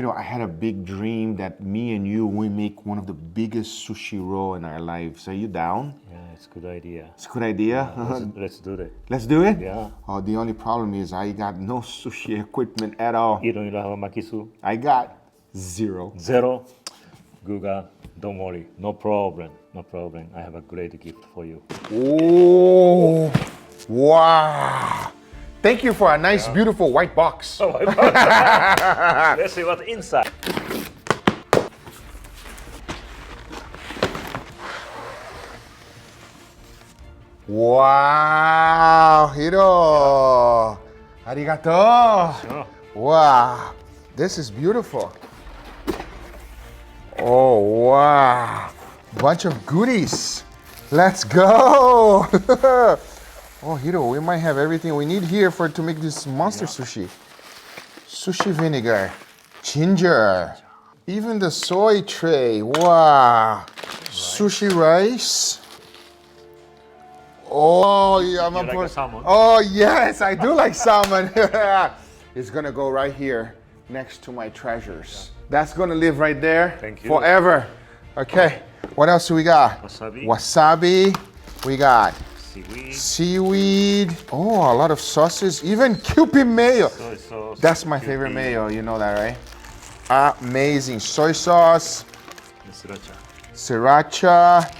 Hiro, I had a big dream that me and you, we make one of the biggest sushi roll in our lives. Are you down? Yeah, it's a good idea. It's a good idea. Let's do that. Let's do it? Yeah. Oh, the only problem is I got no sushi equipment at all. You don't have a makisu? I got zero. Zero? Guga, don't worry. No problem. No problem. I have a great gift for you. Oh, wow. Thank you for a nice, beautiful white box. Oh, let's see what's inside. Wow, Hiro. Arigato. Sure. Wow, this is beautiful. Oh, wow. Bunch of goodies. Let's go. Oh, Hiro, we might have everything we need here to make this monster sushi. Sushi vinegar, ginger, even the soy tray. Wow. Sushi rice. Oh, yeah, You like salmon? Oh, yes, I do like salmon. It's gonna go right here next to my treasures. That's gonna live right there. Thank you. Forever. Okay, what else do we got? Wasabi. Wasabi. We got Seaweed. seaweed. Oh, a lot of sauces. Even Kewpie mayo. Soy sauce. That's my favorite mayo. You know that, right? Amazing. Soy sauce. Sriracha. Sriracha.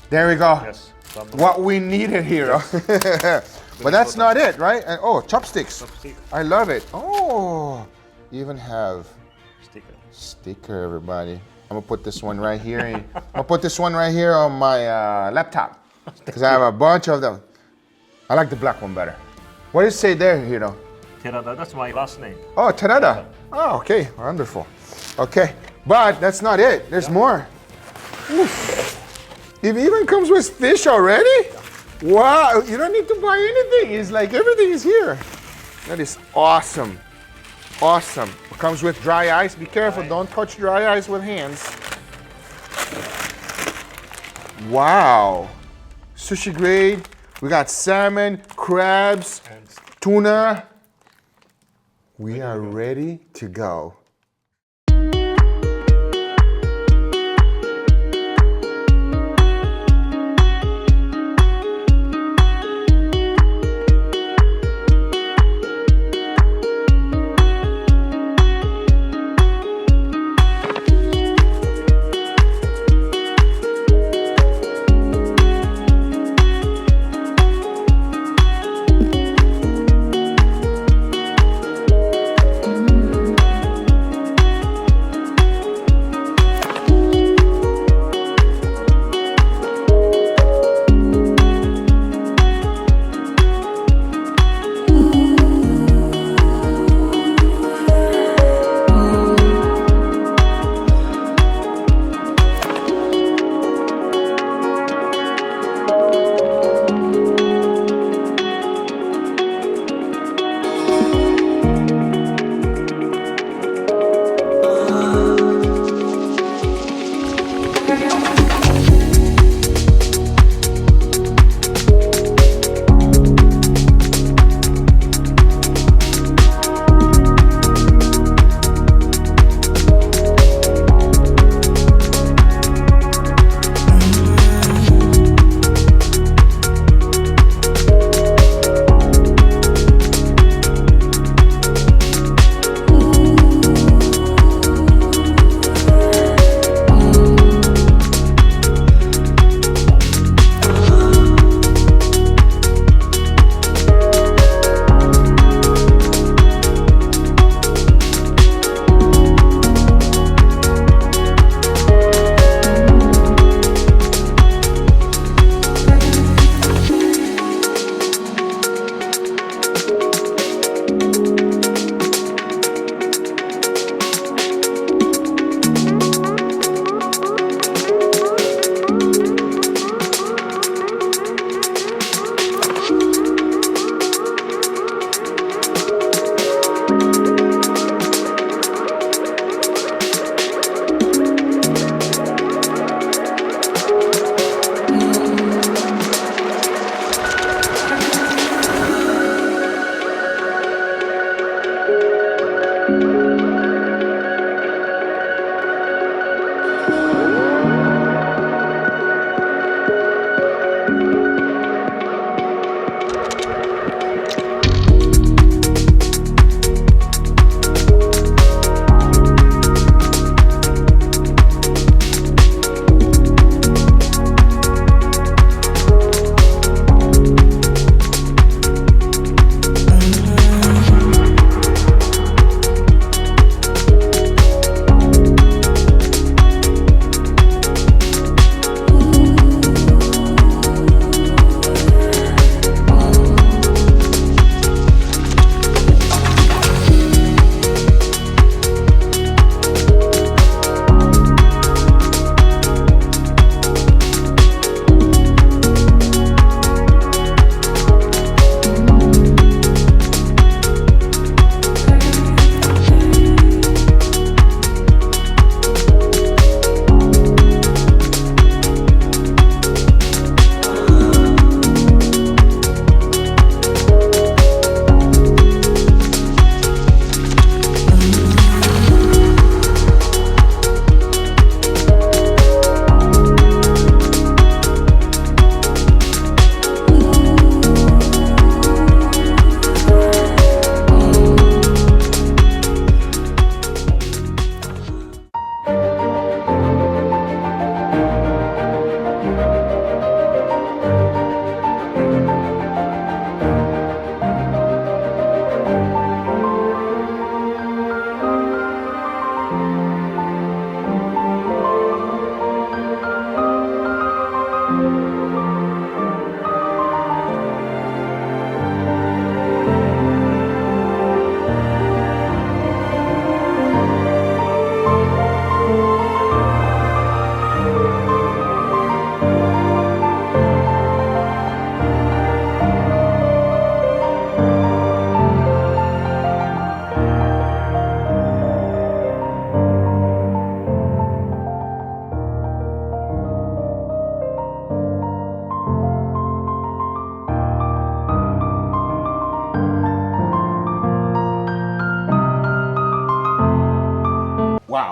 There we go. Yes. What we needed here. But that's not it, right? And, oh, chopsticks. Chopstick. I love it. Oh, you even have Sticker. everybody. I'm gonna put this one right here. I'm gonna put this one right here on my laptop because I have a bunch of them. I like the black one better. What does it say there, Hiro? Terada, that's my last name. Oh, Terada. Oh, okay, wonderful. Okay, but that's not it. There's more. Oof. It even comes with fish already? Wow, you don't need to buy anything. It's like everything is here. That is awesome. Awesome. It comes with dry ice. Be careful, don't touch dry ice with hands. Wow. Sushi grade. We got salmon, crabs, tuna. We are ready to go.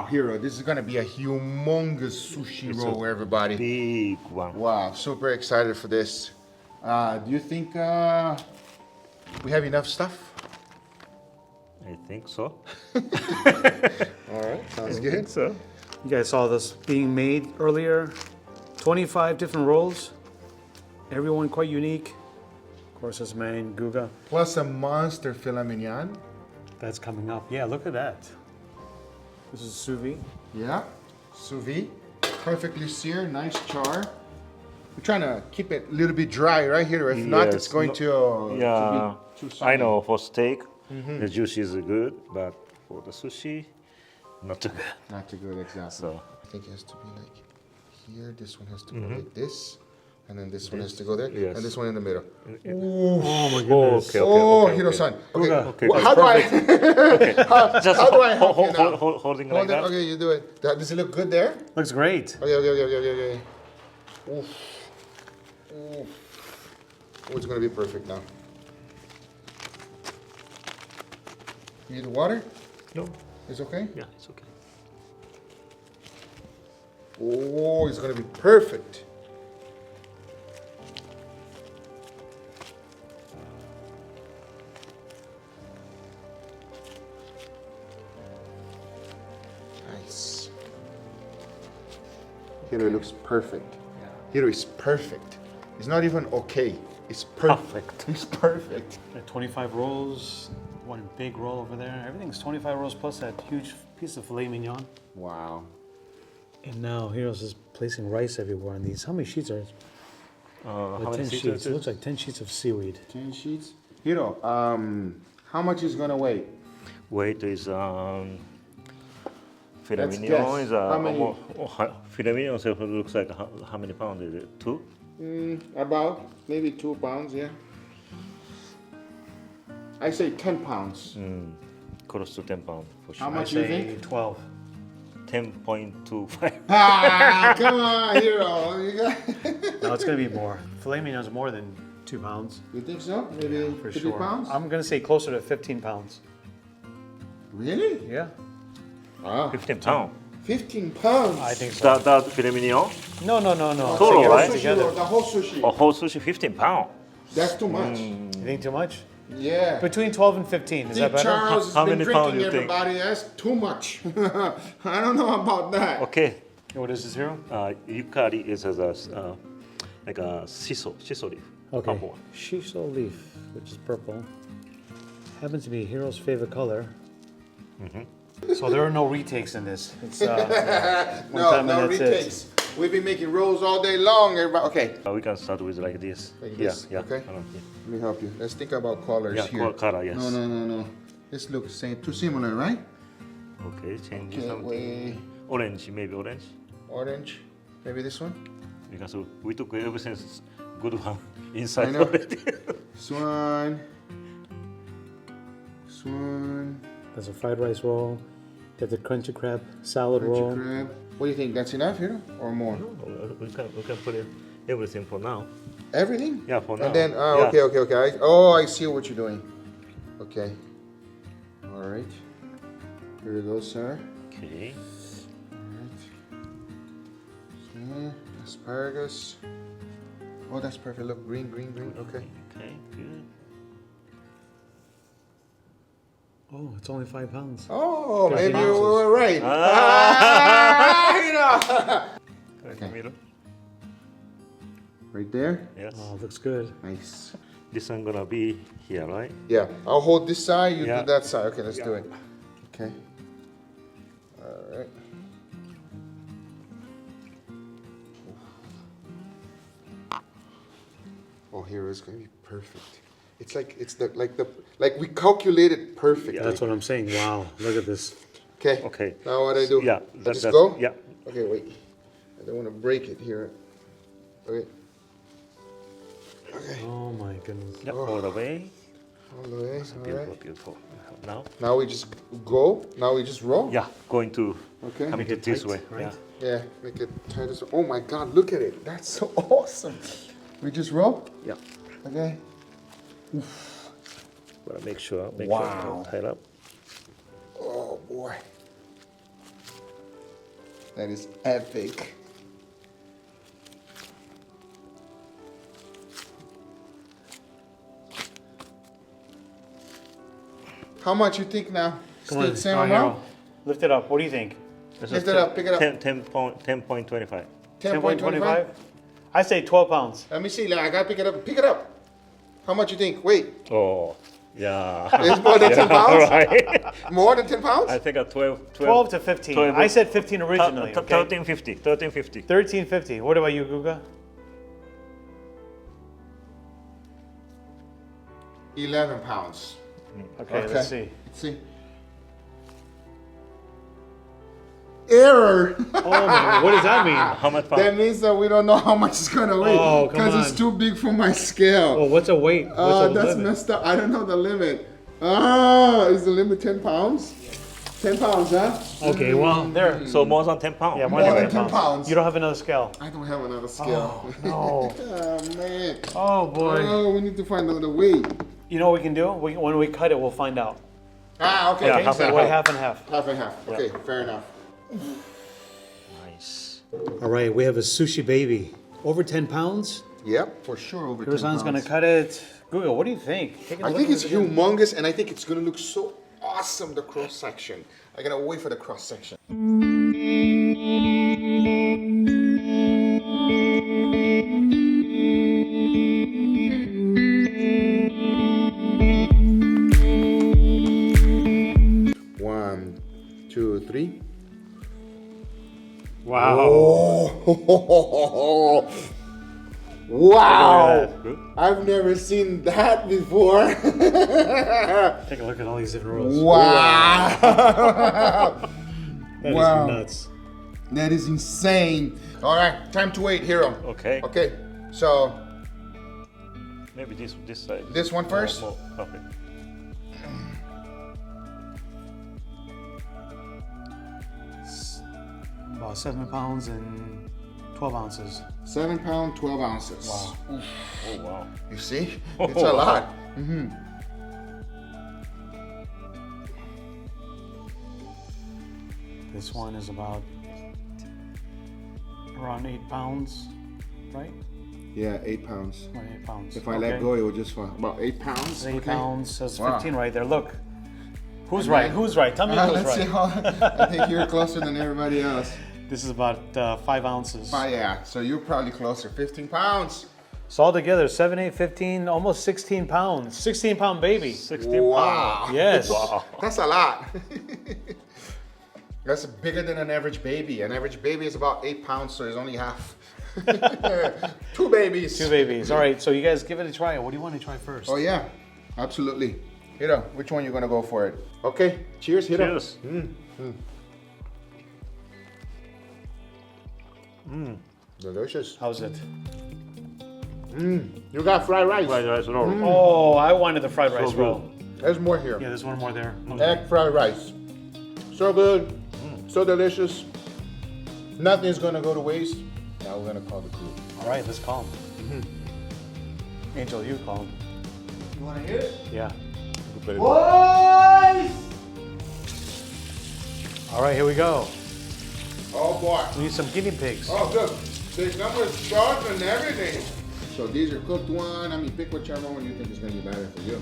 Hiro, this is gonna be a humongous sushi roll, everybody. Big one. Wow, super excited for this. Do you think we have enough stuff? I think so. All right, sounds good. So. You guys saw this being made earlier. 25 different rolls. Everyone quite unique. Of course, this man, Guga. Plus a monster filet mignon. That's coming up. Yeah, look at that. This is sous vide. Yeah, sous vide, perfectly seared, nice char. We're trying to keep it a little bit dry right here. If not, it's going to Yeah, be too soggy. I know for steak, the juice is good, but for the sushi, not too good. Not too good, exactly. So, I think it has to be like here. This one has to go like this, and then this one has to go there, Yes. and this one in the middle. Oh my goodness. okay, Oh, okay. Hiro-san. Okay, Okay, Well, how do I? Just How do I help you now? holding like Hold it. that. Okay, you do it. Does it look good there? Looks great. Okay. Oof. Oof. Oh, it's gonna be perfect now. You need the water? No, It's okay? yeah, it's okay. Oh, it's gonna be perfect. Nice. Hiro looks perfect. Hiro is perfect. It's not even okay. It's perfect. It's perfect. 25 rolls. One big roll over there. Everything's 25 rolls plus that huge piece of filet mignon. Wow. And now Hiro's is placing rice everywhere on these. How many sheets are it? How Like 10 many sheets. It looks like 10 sheets of seaweed. 10 sheets. Hiro, how much is gonna weigh? Weight is filet Let's mignon guess. is How many? filet mignon itself looks like how many pounds is it? 2? About maybe 2 pounds, yeah. I say 10 pounds. Close to 10 pounds for How sure. much do you Say think? 12. 10.25. Ah, come on, Hiro. You got- No, it's going to be more. Filet mignon's more than 2 pounds. You think so? Maybe For 3 sure. pounds? I'm going to say closer to 15 pounds. Really? Yeah. Ah, 15 pounds. 15 pounds. I think so. That filet mignon No. The Total, whole right? sushi Together. roll, the whole sushi. or whole sushi 15 pounds. That's too much. You think too much? Yeah. Between 12 and 15. Is See, that better? Charles has How been many pounds drinking, do you think? everybody. That's too much. I don't know about that. Okay. What is this, Hiro? Yukari is as a like a shiso leaf. Okay. Purple one. Shiso leaf, which is purple. Happens to be Hiro's favorite color. So there are no retakes in this. It's one No, time no and that's it. retakes. We've been making rolls all day long, everybody. Okay, We can start with like this. Like yeah, this, yeah. okay. Yeah. let me help you. Let's think about colors Yeah, here. color, yes. No. This looks same, too similar, right? Okay, change Okay, something. wait. Orange, maybe orange. Orange. Maybe this one. Because we took everything good one I inside know. already. This one. This one. There's a fried rice roll. There's a crunchy crab salad roll. Crunchy crab. What do you think? That's enough here or more? we can put in everything for now. Everything? Yeah, for now. And then, Yeah. okay. I see what you're doing. Okay. All right. Here you go, sir. Okay. Yeah, asparagus. Oh, that's perfect. Look, green. Okay. Okay, good. Oh, it's only 5 pounds. Oh, maybe we ounces. were right. Okay. Middle. Right there. Yes. Oh, looks good. Nice. This one gonna be here, right? Yeah, I'll hold this side. You Yeah. do that side. Okay, let's do it. Okay. All right. Oh, here is gonna be perfect. It's like we calculated perfectly. That's what I'm saying. Wow, look at this. Okay. Okay. Now what I do? Yeah, I just that's go. yeah. Okay, wait. I don't want to break it here. Okay. Okay. Oh my goodness. Yeah, all the way. All the way. All Beautiful, right. beautiful. Now, Now we just go. Now we just roll. yeah, going to Okay. coming to it this tight, way. right? Yeah. Yeah. Make it tight as. Oh my God! Look at it. That's so awesome. We just roll. Yeah. Okay. Gotta make sure Wow. don't tie it up. Oh boy. That is epic. How much you think now? Come Still on, same oh, amount? Hero. Lift it up. What do you think? This Lift is it up, pick it up. 10.25. 10.25? I say 12 pounds. Let me see. I gotta pick it up. Pick it up. How much you think? Wait. Oh, yeah. It's more than 10 pounds? Right. More than 10 pounds? I think a 12 12 to 15. 12. I said 15 originally. Okay? 13.50. 13.50. 13.50. What about you, Guga? 11 pounds. Okay, let's see. Let's see. Error. Oh my! What does that mean? How much pounds? That means that we don't know how much it's gonna weigh. Oh, come Because it's on. too big for my scale. Oh, what's a weight? What's a That's limit? messed up. I don't know the limit. Ah, is the limit 10 pounds? 10 pounds, huh? Okay, well, there. So more than 10 pounds. Yeah, More than than 10 pounds. You don't have another scale. I don't have another scale. No. Oh, man. Oh boy. Oh, we need to find another weight. You know what we can do? When we cut it, we'll find out. Ah, okay. Yeah, okay, half so and Weigh half and half. half and half. Okay, fair enough. Nice. All right, we have a sushi baby. Over 10 pounds. Yep, for sure over 10 Hirosan's pounds. gonna cut it. Guga, what do you think? Take a I look think at it's it again. humongous, and I think it's gonna look so awesome, the cross section. I gotta wait for the cross section. One, two, three. Wow. Oh, wow! Good. I've never seen that before. Take a look at all these different rolls. Wow! That is Wow. nuts. That is insane. All right, time to wait, Hero. Okay. Okay, so Maybe this side. this one first. More, okay. About 7 pounds and 12 ounces. 7 pounds, 12 ounces. Wow. Oof. Oh wow. You see? It's a lot. This one is about around 8 pounds, right? Yeah, 8 pounds. Around 8 pounds. If I let go, it will just fall. About 8 pounds. 8 pounds. That's Wow. 15 right there. Look. Who's And right? then- Who's right? Tell me who's Let's see right. how. I think you're closer than everybody else. This is about 5 ounces. Yeah, so you're probably closer. 15 pounds. So altogether, 7, 8, 15, almost 16 pounds. 16-pound baby. 16 Wow. pounds. Yes. Wow. That's a lot. That's bigger than an average baby. An average baby is about 8 pounds, so it's only half. 2 babies. 2 babies. All right, so you guys give it a try. What do you want to try first? Oh yeah, absolutely. Hiro, which one you gonna go for it? Okay, cheers, Hiro. Cheers. Delicious. How's it? You got fried rice. Fried rice roll. Oh, I wanted the fried rice good. roll. There's more here. Yeah, there's one more there. Egg fried rice. So good, so delicious. Nothing's gonna go to waste. Now we're gonna call the crew. All right, let's call him. Angel, you call him. You want to hear it? Yeah. Boys! All right, here we go. Oh boy. We need some guinea pigs. Oh good. They come with sauce and everything. So these are cooked one. I mean, pick whichever one you think is gonna be better for you.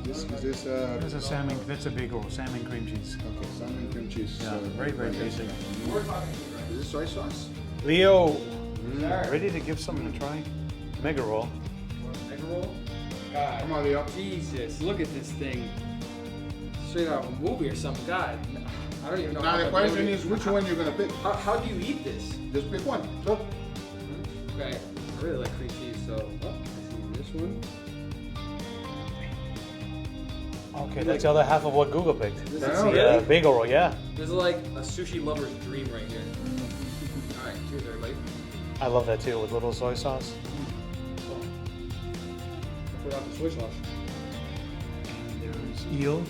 Is this There's a salmon. That's a big old salmon cream cheese. okay? Salmon cream cheese. Yeah, very, very tasty. Is this soy sauce? Leo, ready to give something a try? Mega roll. Egg roll? God, Come on, Leo. Jesus, look at this thing. Straight out of a movie or something. God, I don't even know. Now how the to question do it. is, which one you're gonna pick? How do you eat this? Just pick one. So, Okay, I really like cream cheese, so I see this one. Okay, that's the other half of what Google picked. This That's is the really? bagel roll, yeah. This is like a sushi lover's dream right here. All right, cheers, everybody. I love that too, with little soy sauce. I forgot the soy sauce. There's eel.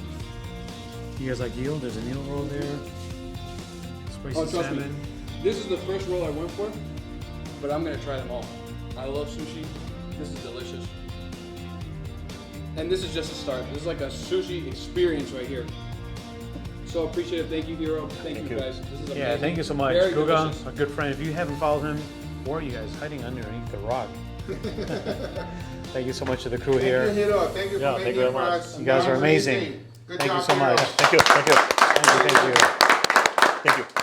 You guys like eel? There's an eel roll there. Spicy Oh, trust me. salmon. This is the first roll I went for, but I'm gonna try them all. I love sushi. This is delicious. And this is just a start. This is like a sushi experience right here. So appreciative. Thank you, Hiro. Thank you guys. This is amazing. Yeah, thank you so much. Very Guga, delicious. a good friend. If you haven't followed him, where are you guys? Hiding underneath the rock. Thank you so much to the crew here. Thank you, Hiro. Thank you Yeah, for thank making you it for very much. us. You guys That are was amazing. Good Thank you job, so Hiro. much. Thank you. Thank you. Thank you. Thank you.